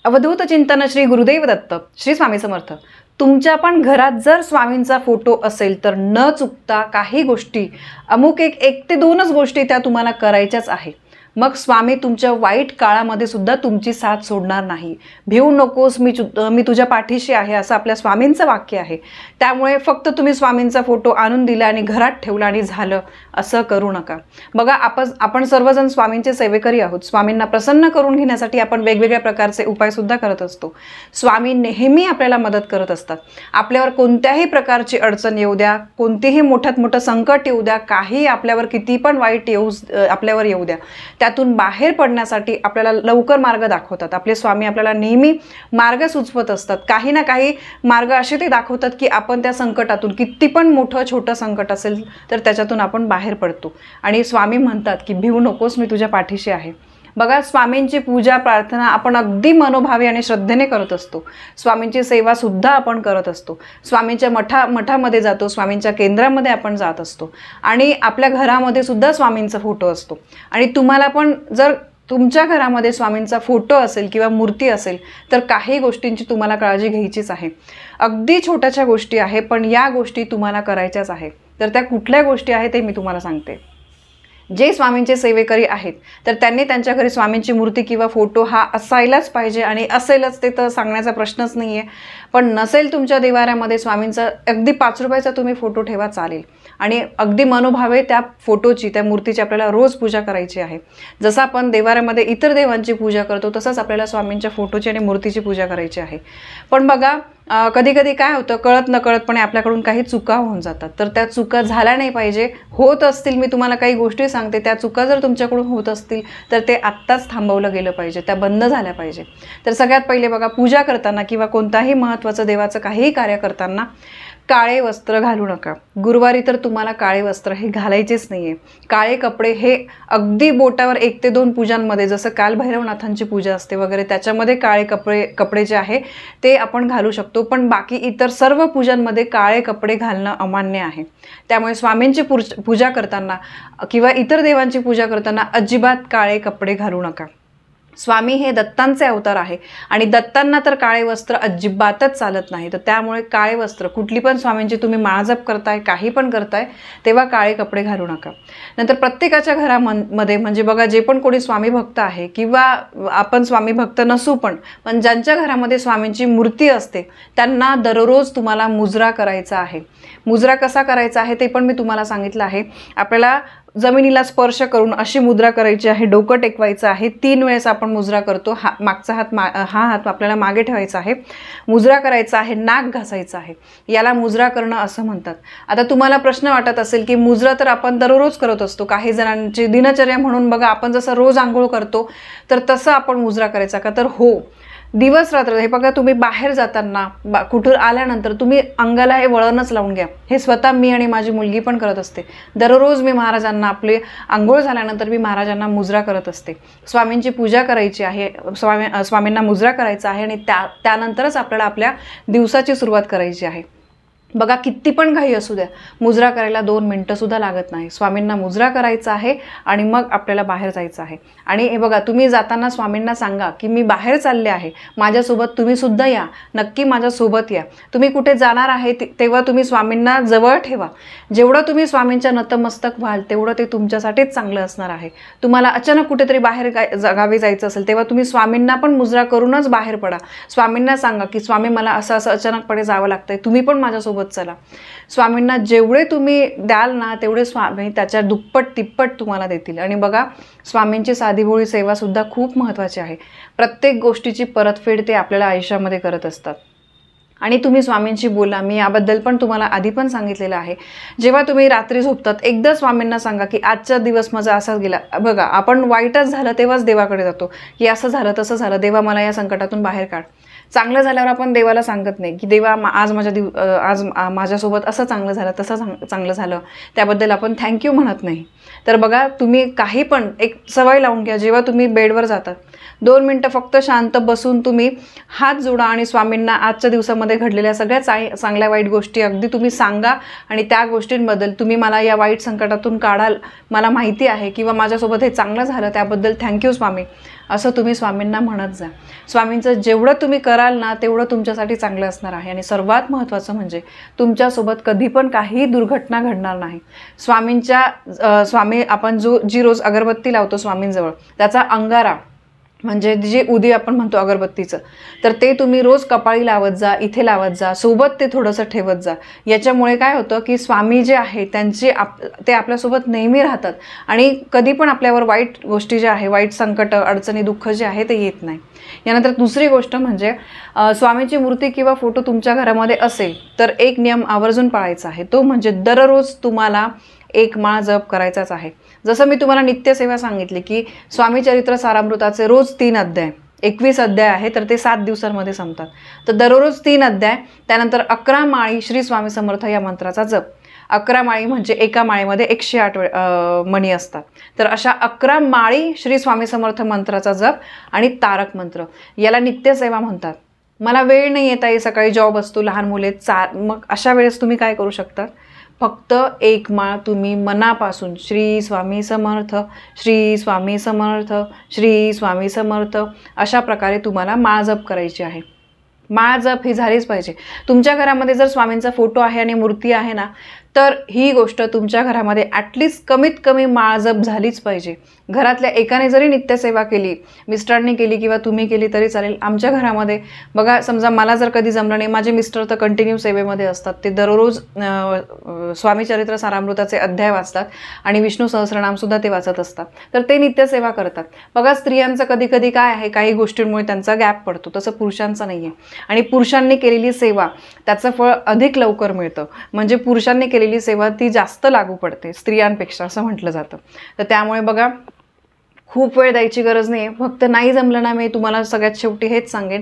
अवधूत चिंतन श्री गुरुदेव दत्त श्री स्वामी समर्थ। तुमच्या पण घरात जर स्वामींचा फोटो असेल तर न चुकता काही गोष्टी अमुक एक ते दोनच गोष्टी त्या तुम्हाला करायच्याच आहे। मग स्वामी तुमच्या वाईट काळामध्ये सुद्धा तुमची साथ सोडणार नाही। भिवू नकोस, मी तुझ्या पाठीशी आहे असं आपल्या स्वामींचं वाक्य आहे। त्यामुळे फक्त तुम्ही स्वामींचा फोटो आणून दिला आणि घरात ठेवला आणि झालं असं करू नका। बघा, आपण सर्वजण स्वामींचे सेवेकरी आहोत। स्वामींना प्रसन्न करून घेण्यासाठी आपण वेगवेगळ्या प्रकारचे उपाय सुद्धा करत असतो। स्वामी नेहमी आपल्याला मदत करत असतात। आपल्यावर कोणत्याही प्रकारची अडचण येऊ द्या, कोणतेही मोठ्यात मोठं संकट येऊ द्या, काही आपल्यावर किती पण वाईट आपल्यावर येऊ द्या, त्यातून बाहेर पडण्यासाठी आपल्याला लवकर मार्ग दाखवतात। आपले स्वामी आपल्याला नेहमी मार्ग सुचवत असतात। काही ना काही मार्ग असे ते दाखवतात की आपण त्या संकटातून, किती पण मोठं छोटं संकट असेल तर त्याच्यातून आपण बाहेर पडतो। आणि स्वामी म्हणतात की भिवू नकोस, मी तुझ्या पाठीशी आहे। बघा, स्वामींची पूजा प्रार्थना आपण अगदी मनोभावे आणि श्रद्धेने करत असतो। स्वामींची सेवा सुद्धा आपण करत असतो। स्वामींच्या मठामध्ये जातो, स्वामींच्या केंद्रामध्ये आपण जात असतो आणि आपल्या घरामध्ये सुद्धा स्वामींचा फोटो असतो। आणि तुम्हाला पण जर तुमच्या घरामध्ये स्वामींचा फोटो असेल किंवा मूर्ती असेल तर काही गोष्टींची तुम्हाला काळजी घ्यायचीच आहे। अगदी छोट्याशा गोष्टी आहे, पण या गोष्टी तुम्हाला करायच्याच आहे। तर त्या कुठल्या गोष्टी आहेत ते मी तुम्हाला सांगते। जे स्वामींचे सेवेकरी आहेत तर त्यांनी त्यांच्या घरी स्वामींची मूर्ती किंवा फोटो हा असायलाच पाहिजे आणि असेलच, ते तर सांगण्याचा प्रश्नच नाही आहे। पण नसेल तुमच्या देवाऱ्यामध्ये स्वामींचा अगदी 5 रुपयाचा तुम्ही फोटो ठेवा, चालेल। आणि अगदी मनोभावे त्या फोटोची, त्या मूर्तीची आपल्याला रोज पूजा करायची आहे। जसं आपण देवाऱ्यामध्ये इतर देवांची पूजा करतो तसंच आपल्याला स्वामींच्या फोटोची आणि मूर्तीची पूजा करायची आहे। पण बघा, कधी कधी काय होतं, कळत नकळतपणे आपल्याकडून काही चुका होऊन जातात। तर त्या चुका झाल्या नाही पाहिजे। होत असतील, मी तुम्हाला काही गोष्टी सांगते, त्या चुका जर तुमच्याकडून होत असतील तर ते आत्ताच थांबवलं गेलं पाहिजे, त्या बंद झाल्या पाहिजे। तर सगळ्यात पहिले बघा, पूजा करताना किंवा कोणताही महत्त्वाचं देवाचं काहीही कार्य करताना काळे वस्त्र घालू नका। गुरुवारी तर तुम्हाला काळे वस्त्र हे घालायचेच नाहीये। काळे कपडे हे अगदी बोटावर 1 ते 2 पूजांमध्ये, जसं काल भैरवनाथांची पूजा असते वगैरे, त्याच्यामध्ये काळे कपडे जे आहे ते आपण घालू शकतो। पण बाकी इतर सर्व पूजांमध्ये काळे कपडे घालणं अमान्य आहे। त्यामुळे स्वामींची पूजा करताना किंवा इतर देवांची पूजा करताना अजिबात काळे कपडे घालू नका। स्वामी हे दत्तांचे अवतार आहे आणि दत्तांना तर काळे वस्त्र अजिबातच चालत नाही। तर त्यामुळे काळे वस्त्र, कुठली पण स्वामींची तुम्ही माळजप करताय, काही पण करताय, तेव्हा काळे कपडे घालू नका। नंतर प्रत्येकाच्या घरामध्ये म्हणजे बघा, जे पण कोणी स्वामी भक्त आहे किंवा आपण स्वामी भक्त नसू पण ज्यांच्या घरामध्ये स्वामींची मूर्ती असते त्यांना दररोज तुम्हाला मुजरा करायचा आहे। मुजरा कसा करायचा आहे ते पण मी तुम्हाला सांगितलं आहे। आपल्याला जमिनीला स्पर्श करून अशी मुद्रा करायची आहे, डोकं टेकवायचं आहे। 3 वेळेस आपण मुजरा करतो। मागचा हात हा हात आपल्याला मागे ठेवायचा आहे, मुजरा करायचा आहे, नाक घासायचं आहे। याला मुजरा करणं असं म्हणतात। आता तुम्हाला प्रश्न वाटत असेल की मुजरा तर आपण दररोज करत असतो, काही जणांची दिनचर्या म्हणून बघा, आपण जसं रोज आंघोळ करतो तर तसं आपण मुजरा करायचा का? तर हो, दिवस रात्र हे बघा, तुम्ही बाहेर जाताना कुठून आल्यानंतर तुम्ही अंगाला हे वळणच लावून घ्या। हे स्वतः मी आणि माझी मुलगी पण करत असते। दररोज मी महाराजांना, आपले आंघोळ झाल्यानंतर मी महाराजांना मुजरा करत असते। स्वामींची पूजा करायची आहे, स्वामींना मुजरा करायचा आहे आणि त्यानंतरच आपल्याला आपल्या दिवसाची सुरुवात करायची आहे। बघा, किती पण घाई असू द्या, मुजरा करायला 2 मिनिटं सुद्धा लागत नाही। स्वामींना मुजरा करायचा आहे आणि मग आपल्याला बाहेर जायचं आहे। आणि हे बघा, तुम्ही जाताना स्वामींना सांगा की मी बाहेर चालले आहे, माझ्यासोबत तुम्ही सुद्धा या, नक्की माझ्यासोबत या। तुम्ही कुठे जाणार आहे तेव्हा तुम्ही स्वामींना जवळ ठेवा। जेवढं तुम्ही स्वामींच्या नतमस्तक व्हाल तेवढं ते तुमच्यासाठीच चांगलं असणार आहे। तुम्हाला अचानक कुठेतरी बाहेर गावी जायचं असेल तेव्हा तुम्ही स्वामींना पण मुजरा करूनच बाहेर पडा। स्वामींना सांगा की स्वामी, मला असं अचानकपणे जावं लागतंय, तुम्ही पण माझ्यासोबत चला। स्वामींना जेवढे तुम्ही द्याल ना तेवढे स्वामी त्याच्या दुप्पट तिप्पट तुम्हाला देतील। आणि बघा, स्वामींची साधीभोळी सेवा सुद्धा खूप महत्त्वाची आहे। प्रत्येक गोष्टीची परतफेड ते आपल्याला आयुष्यामध्ये करत असतात। आणि तुम्ही स्वामींशी बोला, मी याबद्दल पण तुम्हाला आधी पण सांगितलेलं आहे। जेव्हा तुम्ही रात्री झोपतात एकदा स्वामींना सांगा की आजचा दिवस माझा असाच गेला। बघा, आपण वाईटच झालं तेव्हाच देवाकडे जातो की असं झालं तसं झालं, देवा मला या संकटातून बाहेर काढ। चांगलं झाल्यावर आपण देवाला सांगत नाही की देवा आज माझ्यासोबत असं चांगलं झालं, तसं चांगलं झालं, त्याबद्दल आपण थँक्यू म्हणत नाही। तर बघा, तुम्ही काही पण एक सवय लावून घ्या, जेव्हा तुम्ही बेडवर जातात 2 मिनिटं फक्त शांत बसून तुम्ही हात जोडा आणि स्वामींना आजच्या दिवसामध्ये घडलेल्या सगळ्या चांगल्या वाईट गोष्टी अगदी तुम्ही सांगा आणि त्या गोष्टींबद्दल, तुम्ही मला या वाईट संकटातून काढाल, मला माहिती आहे, किंवा माझ्यासोबत हे चांगलं झालं त्याबद्दल थँक्यू स्वामी, असं तुम्ही स्वामींना म्हणत जा. स्वामींचं जेवढं तुम्ही कराल ना तेवढं तुमच्यासाठी चांगलं असणार आहे. आणि सर्वात महत्त्वाचं म्हणजे तुमच्यासोबत कधी पण काही दुर्घटना घडणार नाही. स्वामी आपण जी रोज अगरबत्ती लावतो स्वामींजवळ, त्याचा अंगारा म्हणजे जे उदी आपण म्हणतो अगरबत्तीचं, तर ते तुम्ही रोज कपाळी लावत जा, इथे लावत जा, सोबत ते थोडंसं ठेवत जा. याच्यामुळे काय होतं की स्वामी जे आहे ते आपल्यासोबत नेहमी राहतात आणि कधी पण आपल्यावर वाईट गोष्टी ज्या आहे, वाईट संकट, अडचणी, दुःख जे आहे ते येत नाही. यानंतर दुसरी गोष्ट म्हणजे स्वामीची मूर्ती किंवा फोटो तुमच्या घरामध्ये असेल तर एक नियम आवर्जून पाळायचा आहे. तो म्हणजे दररोज तुम्हाला एक माळ जप करायचाच आहे. जसं मी तुम्हाला नित्यसेवा सांगितली की स्वामी चरित्र सारामृताचे रोज 3 अध्याय, 21 अध्याय आहे, तर ते 7 दिवसांमध्ये संपतात. तर दररोज 3 अध्याय, त्यानंतर 11 माळी श्री स्वामी समर्थ या मंत्राचा जप. 11 माळी म्हणजे एका माळेमध्ये 108 मणी असतात. तर अशा 11 माळी श्री स्वामी समर्थ मंत्राचा जप आणि तारक मंत्र, याला नित्यसेवा म्हणतात. मला वेळ नाही येत आहे, सकाळी जॉब असतो, लहान मुले, मग अशा वेळेस तुम्ही काय करू शकता, फक्त एक माळ तुम्ही मनापासून श्री स्वामी समर्थ, श्री स्वामी समर्थ, श्री स्वामी समर्थ अशा प्रकारे तुम्हाला माळ जप करायची आहे. माळ जप ही झालीच पाहिजे. तुमच्या घरामध्ये जर स्वामींचा फोटो आहे आणि मूर्ती आहे ना, तर ही गोष्ट तुमच्या घरामध्ये ॲटलिस्ट कमीत कमी माळ जप झालीच पाहिजे. घरातल्या एकाने जरी नित्यसेवा केली, मिस्टरांनी केली किंवा तुम्ही केली तरी चालेल. आमच्या घरामध्ये बघा, समजा मला जर कधी जमलं नाही, माझे मिस्टर तर कंटिन्यू सेवेमध्ये असतात. ते दररोज स्वामी चरित्र सारामृताचे अध्याय वाचतात आणि विष्णू सहस्रनामसुद्धा ते वाचत असतात. तर ते नित्यसेवा करतात. बघा, स्त्रियांचं कधी कधी काय आहे, काही गोष्टींमुळे त्यांचा गॅप पडतो, तसं पुरुषांचं नाही आहे. आणि पुरुषांनी केलेली सेवा त्याचं फळ अधिक लवकर मिळतं. म्हणजे पुरुषांनी केलेली सेवा ती जास्त लागू पडते स्त्रियांपेक्षा, असं म्हटलं जातं. तर त्यामुळे बघा, खूप वेळ द्यायची गरज नाही आहे. फक्त नाही जमलं ना, मी तुम्हाला सगळ्यात शेवटी हेच सांगेन,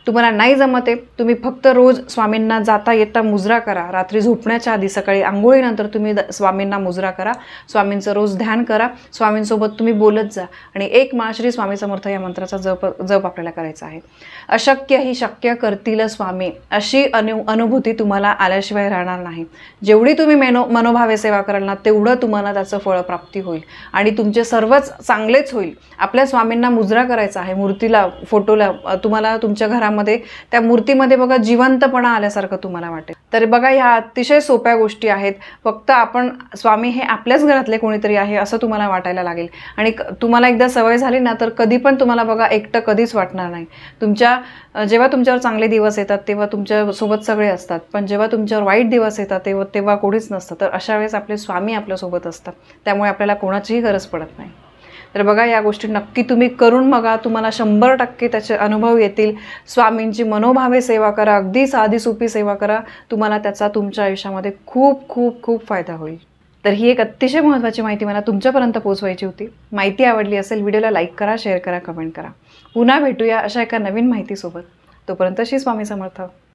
तुम्हाला नाही जमते तुम्ही फक्त रोज स्वामींना जाता येता मुजरा करा. रात्री झोपण्याच्या आधी, सकाळी आंघोळीनंतर तुम्ही स्वामींना मुजरा करा. स्वामींचं रोज ध्यान करा. स्वामींसोबत तुम्ही बोलत जा आणि एक माळ श्री स्वामी समर्थ या मंत्राचा जप आपल्याला करायचा आहे. अशक्य ही शक्य करतील स्वामी, अशी अनुभूती तुम्हाला आल्याशिवाय राहणार नाही. जेवढी तुम्ही मनोभावे सेवा कराल ना, तेवढं तुम्हाला त्याचं फळप्राप्ती होईल आणि तुमचे सर्वच चांगलेच होईल. आपल्या स्वामींना मुजरा करायचा आहे, मूर्तीला, फोटोला. तुम्हाला तुमच्या घरामध्ये त्या मूर्तीमध्ये बघा जिवंतपणा आल्यासारखं तुम्हाला वाटेल. तर बघा, ह्या अतिशय सोप्या गोष्टी आहेत. फक्त आपण स्वामी हे आपल्याच घरातले कोणीतरी आहे असं तुम्हाला वाटायला लागेल. आणि तुम्हाला एकदा सवय झाली ना, तर कधी पण तुम्हाला बघा एकटं कधीच वाटणार नाही. जेव्हा तुमच्यावर चांगले दिवस येतात तेव्हा तुमच्यासोबत सगळे असतात, पण जेव्हा तुमच्यावर वाईट दिवस येतात तेव्हा कोणीच नसतं. तर अशा वेळेस आपले स्वामी आपल्यासोबत असतात. त्यामुळे आपल्याला कोणाचीही गरज पडत नाही. तर बघा, या गोष्टी नक्की तुम्ही करून बघा. तुम्हाला 100% त्याचे अनुभव येतील. स्वामींची मनोभावे सेवा करा, अगदी साधी सोपी सेवा करा. तुम्हाला त्याचा तुमच्या आयुष्यामध्ये खूप खूप खूप फायदा होईल. तर ही एक अतिशय महत्त्वाची माहिती मला तुमच्यापर्यंत पोहोचवायची होती. माहिती आवडली असेल, व्हिडिओला लाईक करा, शेअर करा, कमेंट करा. पुन्हा भेटूया अशा एका नवीन माहितीसोबत. तोपर्यंत श्री स्वामी समर्थ.